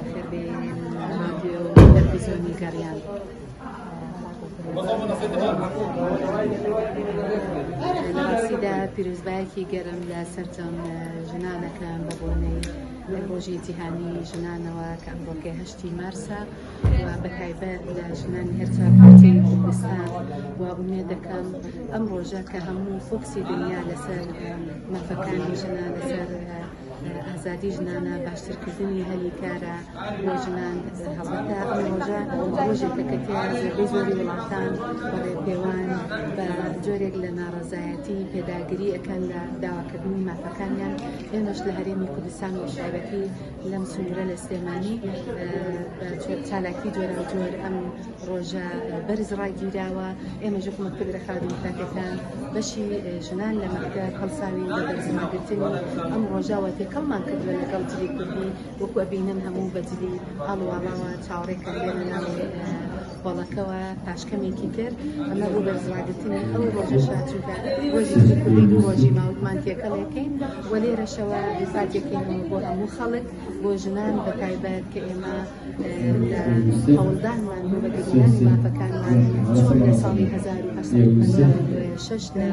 بەخێربێن رادیۆ و تەلەڤیزیۆنی گەڕیان. لە ڕاستیدا پیرۆزبایەکی گەرم لە سەرجەم ژنانەکان بە بۆنەی ڕۆژی جیهانی ژنانەوە کە ئەمڕۆکە 8 مارسە و بەتایبەت لە ژنانی هەرچە پارتی کوردستان و ئومێد دەکەم ئەم ڕۆژە کە هەموو فۆکسی دنیا لەسەر مافەکانی ژنان لەسەر ئازادی ژنانە باشترکردنی هەلی کارە بۆ ژنان هەڵبەتە ئەم ڕۆژە ڕۆژێکە کە تیا زۆربەی زۆری وڵاتان بەڕێپێوان بە جۆرێک لە ناڕەزایەتی پێداگیری ئەەکەن لە داواکردنی مافەکانیان. ئێمەش لە هەرێمی کوردستان و شایبەتی لەم سنوورە لە سلێمانی چالاکی جۆرە جۆر ئەم ڕۆژە بەرز ڕایگیراوە. ئێمە ژوک مەکتب رەخاو دیموکراتیەکان بەشی ژنان لە مەکتب هەڵساوی بە بەرزماگرتنی ئەم ڕۆژاوە تێکەڵمان کردووە لەگەڵ جلی کوردی وەکو ئەبینم هەموو بەجلی هەڵواڵاوە چاوەڕێکەکە لە ناوێ بەڵەکەوە پاشکەمێکی کرد. ئەمە بۆ بەرزماگرتنی ئەو ڕۆژەشە چونکە ڕۆژی جلی کوردی دوو ڕۆژی ماوەتمان تێکەڵێکین و لێرەشەوە ئیفادەکەینەوە بۆ هەموو خەڵک بۆ ژنان بەتایبەت کە ئێمە لە هەوڵدانمان بۆ بەگەڕێنانی مافەکانمان چۆن لە ساڵی 1956 لە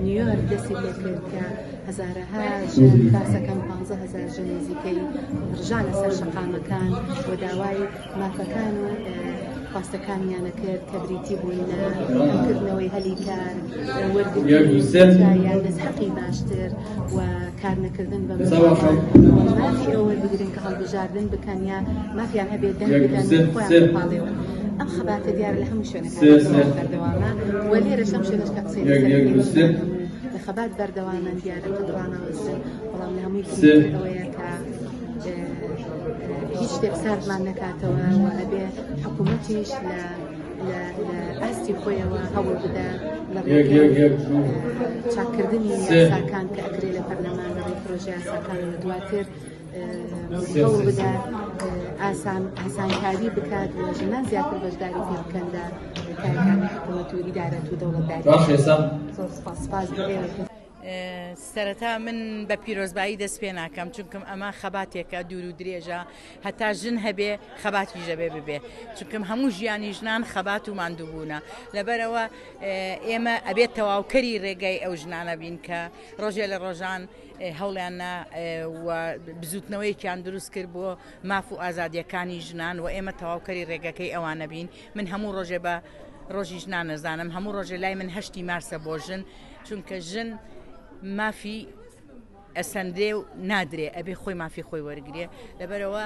نیویۆرک دەستی پێکرد کە هەزارەها ژن کاسەکەم 15,000 ژن نزیکەی ڕژانە سەر شەقامەکان و داوای مافەکان و خواستەکانیانە کرد کە بریتی بووینە ئەمکردنەوەی هەلی کار وەرگرتنیان نزحەقی باشتر و کار نەکردن بە مافی ئەوە وەربگرن کە هەڵبژاردن بکەن یا مافیان هەبێت دەنگ بکەن خۆیان بپاڵێەوە. ئەم خەباتە دیار لە هەموو شوێنەکان بەردەوامە و لێرەش ئەم شوێنەش کە قسەی لەسەر لە خەبات بەردەوامە دیارە قدڕانەوەزن بەڵام لە هەمووی ئەوەیە کە هیچ شتێک ساردمان نەکاتەوە و ئەبێ حکوومەتیش لە ئاستی خۆیەوە هەوڵ بدە لە ڕێگەی چاکردنی یاساکان کە ئەکرێ لە پەرلەمان لە ڕێی پرۆژە یاساکان لە دواتر هەوڵ بدە ئاسانکاری بکات و ژنان زیاتر بەشداری پێ بکەن لە کارەکانی حکوومەت و ئیدارەت و دەوڵەتداری. زۆر سپاس بۆ ئێوە. سەرەتا من بە پیرۆزبایی دەست پێ ناکەم چونکەم ئەمە خەباتێکە دوور و درێژە هەتا ژن هەبێ خەباتی ژەبێ ببێ چونکەم هەموو ژیانی ژنان خەبات و ماندووبوونە لەبەرەوە ئێمە ئەبێت تەواوکەری ڕێگای ئەو ژنانە بین کە ڕۆژێ لە ڕۆژان هەوڵیانە و بزوتنەوەیکیان دروست کرد بۆ ماف و ئازادیەکانی ژنان و ئێمە تەواوکەری ڕێگەکەی ئەوانە بین. من هەموو ڕۆژێ بە ڕۆژی ژنان نەزانم هەموو ڕۆژێ لای من 8 مارسە بۆ ژن چونکە ژن مافی ئەسەندێ و نادرێ ئەبێ خۆی مافی خۆی وەرگێ لەبەرەوە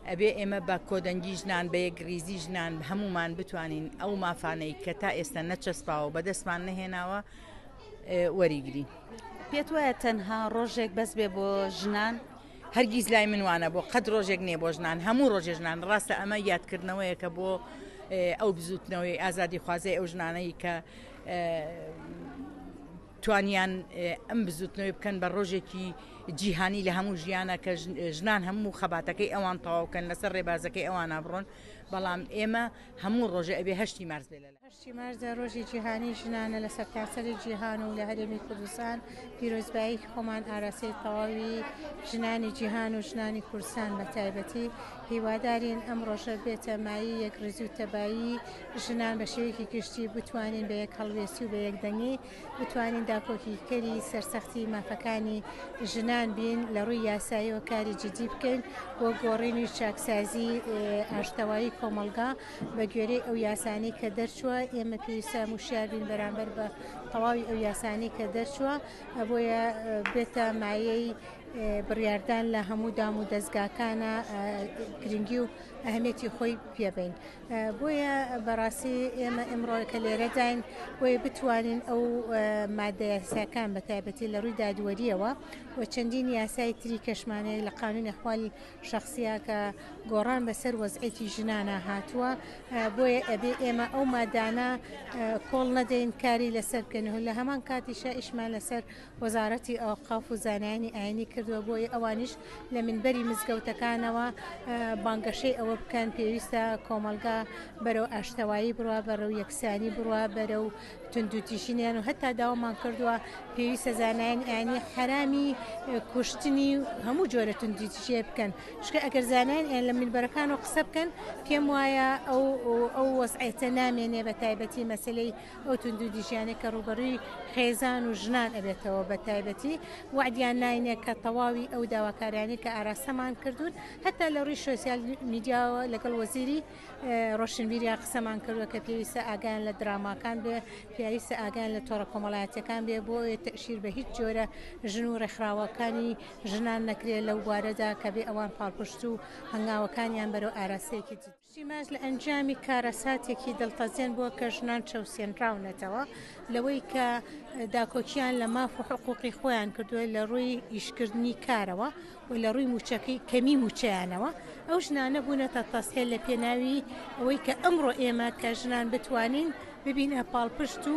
ئەبێ ئێمە بە کۆدەنگی ژنان بە یەکریزی ژنان هەمومان بتوانین ئەو مافانەی کە تا ئێستا نەچەسپاوە بەدەستمان نەهێناوە وەریگری. پێت وایە تەنها ڕۆژێک بەس بێ بۆ ژنان؟ هەرگیز لای من وانە بۆ قەت ڕۆژێک نییە بۆ ژنان هەموو ڕۆژێ ژنان ڕاستە ئەمە یادکردنەوەیەکە بۆ ئەو بزوتنەوەی ئازادی خوازەی ئەو ژنانەی کە توانیان ئەم بزوتنەوەی بکەن بە ڕۆژێکی جیهانی لە هەموو ژیانە کە ژنان هەموو خەباتەکەی ئەوان تەواوکەن لەسەر ڕێبازەکەی ئەوان نابڕۆن بەڵام ئێمە هەموو ڕۆژە ئەبێ 8 مارس بێ. 8 مارسدا ڕۆژی جیهانی ژنانە لە سەرتاسەری جیهان و لە هەرێمی کوردستان پیرۆزبایی خۆمان ئاراستەی تەواوی ژنانی جیهان و ژنانی کوردستان بە تایبەتی هیوادارین ئەم ڕۆژە بێتە مایی یەک ڕێزی و تەبایی ژنان بە شێوەیەکی گشتی بتوانین بە یەک هەڵوێستی و بە یەکدەنگی بتوانین داپۆکیکەری سەرسەختی مافەکانی ژنان بین لە ڕووی یاساییەوە کاری جدی بکەین بۆ گۆڕینی چاکسازی ئاشتەوایی کۆمەلگا بە گوێرەی ئەو یاسانی کە دەرچووە. ئێمە پێویستە وشیار بین بەرامبەر بە تەواوی ئەو یاسانی کە دەرچووە بۆیە بێتە مایەی بڕیاردان لە هەموو دام و دەستگاکانە گرنگی و ئەهەمێتی خۆی پێبین. بۆیە بەڕاستی ئێمە ئەمڕۆ کە لێرەداین بۆیە بتوانین ئەو مادە یاساکان بە تایبەتی لە ڕووی دادوەریەوە و چەندین یاسای تری کەشمانەیە لە قانونی ئەحوالی شەخسیە کە گۆڕان بەسەر وەزعەتی ژنانە هاتووە بۆیە ئەبێ ئێمە ئەو مادانە کۆڵ نەدەین کاری لەسەر بکەن و لە هەمان کاتیشە ئیشمان لەسەر وەزارەتی ئەوقاف و زانایانی ئاینی کرد کردووە بۆی ئەوانیش لە منبەری مزگەوتەکانەوە بانگەشەی ئەوە بکەن پێویستە کۆمەلگا بەرەو ئاشتەوایی بڕوا بەرەو یەکسانی بڕوا بەرەو توندوتیژینیان و هەتا داوامان کردووە پێویستە زانایان ئەنی حرامی کوشتنی هەموو جۆرە توندوتیژیە بکەن شکە ئەگەر زانایان ئەن لە منبەرەکان و قسە بکەن پێم وایە ئەو وەسعەتە نامێنێ بە تایبەتی مەسلەی ئەو توندوتیژیانێک کە ڕوبەڕووی خێزان و ژنان ئەبێتەوە بە تایبەتی وعدیان ناینێت کە تەواوی ئەو داواکارانی کە ئاراستەمان کردوون هەتا لە ڕووی سۆسیال میدیاوە لەگەڵ وەزیری ڕۆشنبیریا قسەمان کردووە کە پێویستە ئاگیان لە دراماکان بێ پێویستە ئاگیان لە تۆڕە کۆمەڵایەتیەکان بێ بۆ تەشیر بە هیچ جۆرە ژن و ڕێکخراوەکانی ژنان نەکرێت لەو بوارەدا کە بێ ئەوان پاڵپشت و هەنگاوەکانیان بەرەو ئاراستەیەکی شیماش لە ئەنجامی کارەساتێکی دڵتەزێن بووە کە ژنان چەوسێنراونەتەوە لەوەی کە داکۆکیان لە ماف و حقوقی خۆیان کردووە لە ڕووی ئیشکردنی کارەوە و لە ڕووی موچەکەی کەمی موچەیانەوە ئەو ژنانە بوونەتە تەسهێل لە پێناوی ئەوەی کە ئەمڕۆ ئێمە کە ژنان بتوانین ببینە پاڵپشت و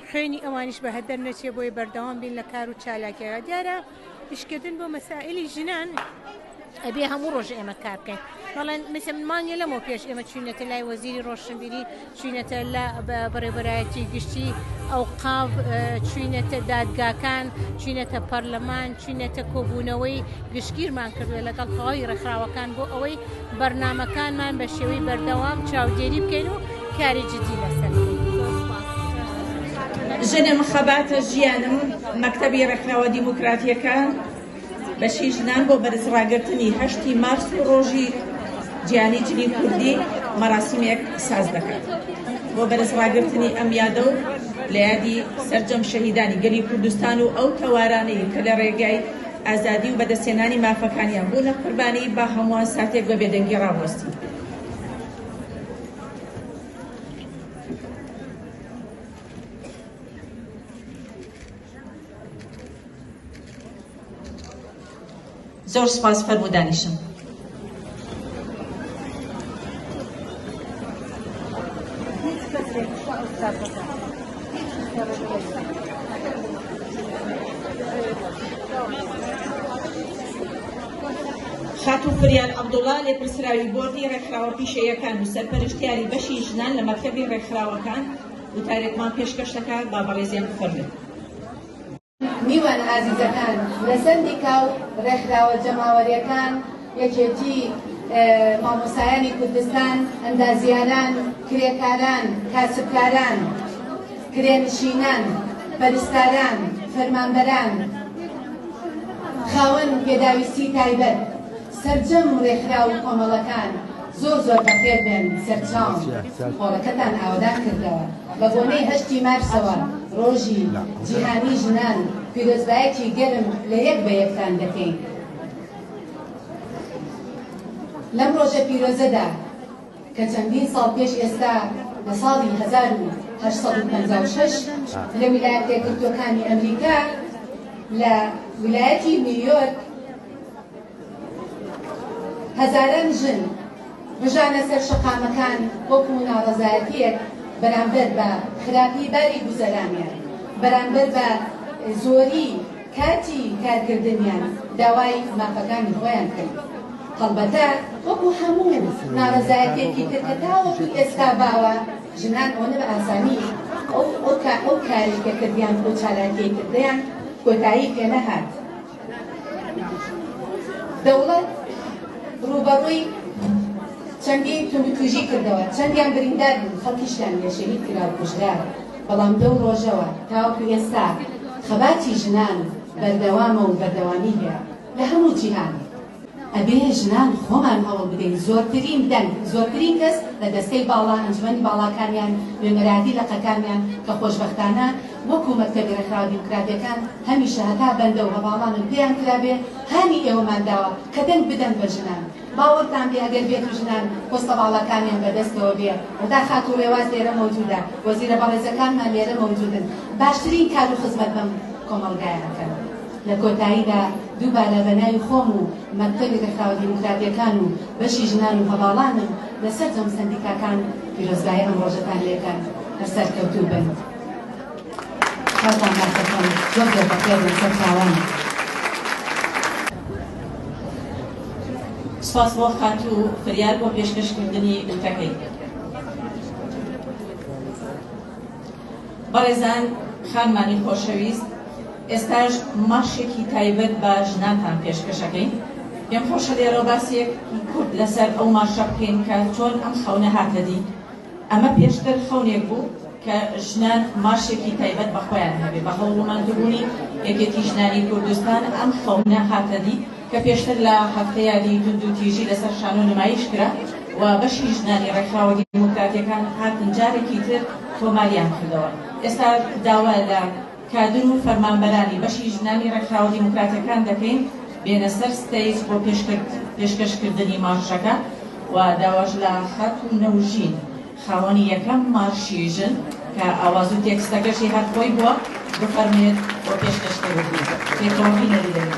خوێنی ئەوانیش بە هەدەر نەچێ بۆی بەردەوام بین لە کار و چالاکیەوە دیارە ئیشکردن بۆ مەسائلی ژنان ئەبێ هەموو ڕۆژ ئێمە کار بکەین بەڵێن مثل مانگە لەمەوە پێش ئێمە چوینەتە لای وەزیری ڕۆشنبیری چوینەتە لە بەڕێبەرایەتی گشتی ئەوقاف چوینەتە دادگاکان چوینەتە پەرلەمان چوینەتە کۆبوونەوەی گشتگیرمان کردووە لەگەڵ تەواوی ڕێکخراوەکان بۆ ئەوەی بەرنامەکانمان بە شێوەی بەردەوام چاودێری بکەین و کاری جدی لەسەر ژنم خەباتە ژیانم مەکتەبی ڕێکخراوە دیموکراتیەکان بەشی ژنان بۆ بەرزڕاگرتنی 8 مارس و ڕۆژی جیهانی جنی کوردی مەراسیمێک ساز دەکات بۆ بەرزڕاگرتنی ئەم یادە و لە یادی سەرجەم شەهیدانی گەلی کوردستان و ئەو تەوارانەی کە لە ڕێگای ئازادی و بەدەستێنانی مافەکانیان بوونە قوربانی با هەمووان ساتێک بە بێدەنگی ڕاوەستی. زۆر سپاس فەرموودانیشم. خاتوو فریال عەبدوڵڵا لێپرسراوی بۆردی ڕێکخراوە پیشەیەکان و سەرپەرشتیاری بەشی ژنان لە مەکتەبی ڕێکخراوەکان وتارێکمان پێشکەش دەکات با بەڕێزیان بفەرمێت. میوان ئازیزەکان لە سەردیکا و ڕێکخراوە جەماوەریەکان یەکێتی مامۆسایانی کوردستان ئەندازیاران کرێکاران کاسبکاران کرێنشینان پەرستاران فەرمانبەران خاوەن پێداویستی تایبەت سەرجەم ڕێکخراو و کۆمەڵەکان زۆر بەخێر بێن سەرچاوم خۆڵەکەتان ئاوادان کردەوە بە بۆنەی 8 مارسەوە ڕۆژی جیهانی ژنان پیرۆزبایەکی گەرم لە یەک بە یەکتان دەکەین. لەم ڕۆژە پیرۆزەدا کە چەندین ساڵ پێش ئێستا لە ساڵی 1856 لە ویلایەتە یەکگرتووەکانی ئەمریکا لە ویلایەتی نیویۆرک هەزاران ژن بژانە سەر شەقامەکان وەکو ناڕەزایەتیەک بەرامبەر بە خراپی باری گوزەرامیان بەرامبەر بە زۆری کاتی کارکردنیان داوای مافەکانی خۆیان کرد. هەڵبەتە وەکو هەموو ناڕەزایەتێکی تر کە تاوەکو ئێستا باوە ژنان ئەوەنە بە ئاسانی ئەو کاری کە کردیان بۆ چالاکیی کردیان کۆتایی پێ نەهات. دەوڵەت ڕوبەڕووی چەندی توندوتیژی کردەوە چەندیان بریندار بوون خەڵکیشیان لێ شەهید کرا و کوژرا بەڵام دەو ڕۆژەوە تاوەکو ئێستا خەباتی ژنان بەردەوامە و بەردەوامی هەیە لە هەموو جیهان. ئەبێ ژنان خۆمان هەوڵ بدەین زۆرترین دەنگ زۆرترین کەس لە دەستەی باڵا ئەنجومەنی باڵاکانیان نوێنەرایی لەقەکانیان کە خۆشبەختانە وەکو مەکتەبی ڕێکخراوە دیموکراتیەکان هەمیشە هەتا بەندە و هەواڵانن پێیان کرابێ هانی ئێوەمان داوە کە دەنگ بدەن بە ژنان. باوەڕتان بێ ئەگەر بێت و ژنان پۆستە باڵاکانیان بەدەستەوە بێ وەدا خات و ڕێواز لێرە مەوجودە وەزیرە بەڕێزەکانمان لێرە مەوجودن باشترین کار و خزمەت بەم کۆمەڵگایەکەن. لە کۆتاییدا دووبارە لە بەناوی خۆم و مەکتەبی ڕێکخراوە دیموکراتیەکان و بەشی ژنان و هەواڵانم لەسەر جەم سەندیکاکان پیرۆزبایی ئەم ڕۆژەتان لێکەن هەرسەر کەوتوو بن. خەڵتان باشەکەن زۆر بەخێر لەسەر چاوان. سپاس بۆ خات و فریار بۆ پێشکەشکردنی وتەکەی. بەڕێزان خانمانی خۆشەویست، ئێستاش مارشێکی تایبەت بە ژنانتان پێشکەشەکەین. پێم خۆشە لێرەوە باسیەکی کورد لەسەر ئەو مارشە بکەین کە چۆن ئەم خەونە هاتە دی. ئەمە پێشتر خەونێک بوو کە ژنان مارشێکی تایبەت بە خۆیان هەبێ. بە هەوڵمەندبوونی یەکێتی ژنانی کوردستان ئەم خەونە هاتە دی کە پێشتر لە هەفتەیە دود و تیژی لەسەر شانۆ نمایش کرا و بەشی ژنانی ڕێکخراوە دیموکراتیەکان هاتن جارێکی تر تۆماریان کردەوە. ئێستا داوا لە کادر و فەرمانبەرانی بەشی ژنانی ڕێکخراوە دیموکراتیەکان دەکەین بێنە سەر ستەیج بۆ پێشکەشکردنی مارشەکە و داواش لە خەت و نەوژین خاوەنی یەکەم مارشی ژن کە ئاواز و تێکستەکەشی هات خۆی بووە بفەرمێت بۆ پێشکەشکردنی پێکەوەی نەریدەین.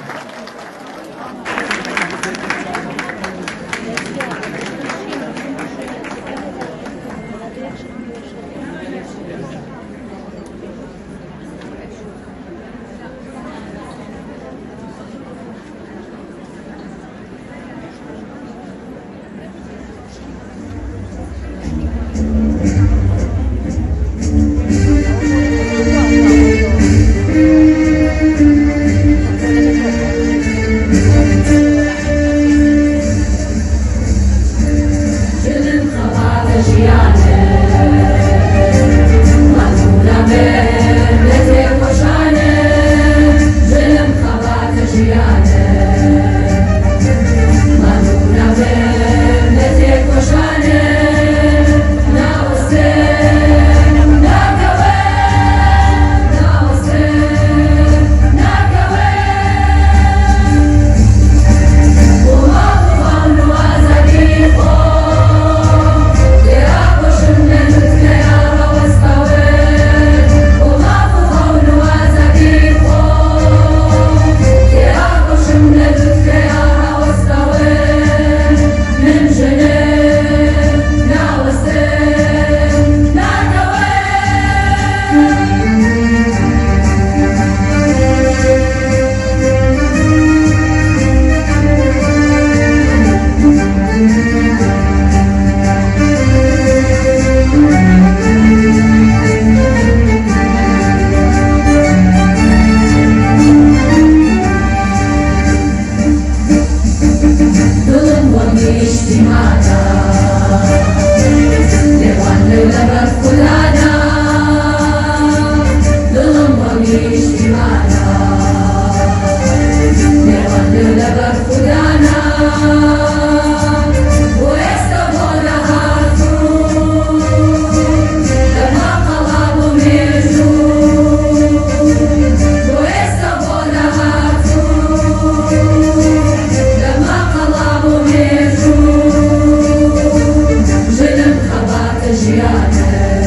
Yeah.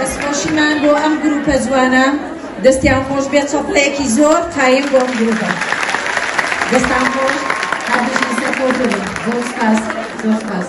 دەستخۆشیمان بۆ ئەم گروپە جوانە دەستیان خۆش بێت چۆپڵەیەکی زۆر تایم بۆ ئەم گروپە دەستان خۆش هەردووشی سەر خۆتون زۆر سپاس زۆر سپاس